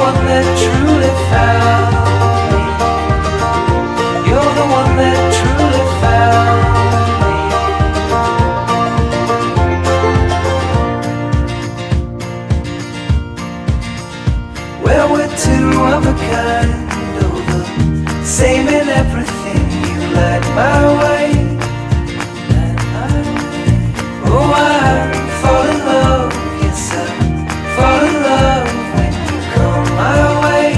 one that truly found me. You're the one that truly found me. Well, we're two of a kind, oh, the same in everything. You light my way. Oh, I fall in love, yes, I fall in love when you come my way,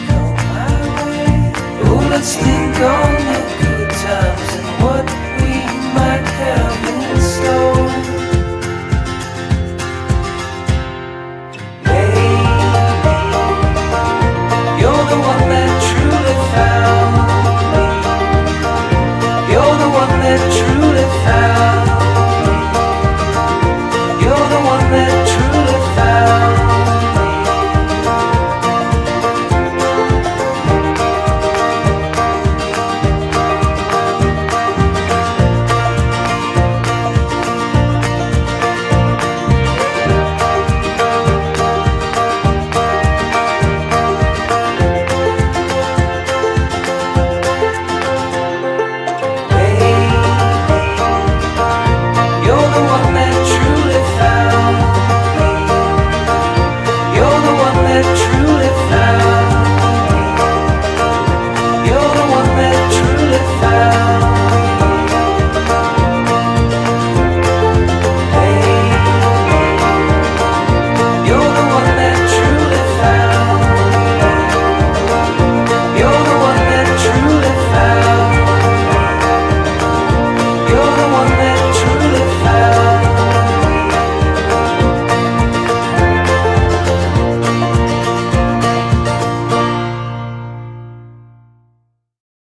come my way. Oh, let's think on the good times and what we might have in store. Maybe you're the one that truly found me. You're the one that truly found. You're the one that truly found true.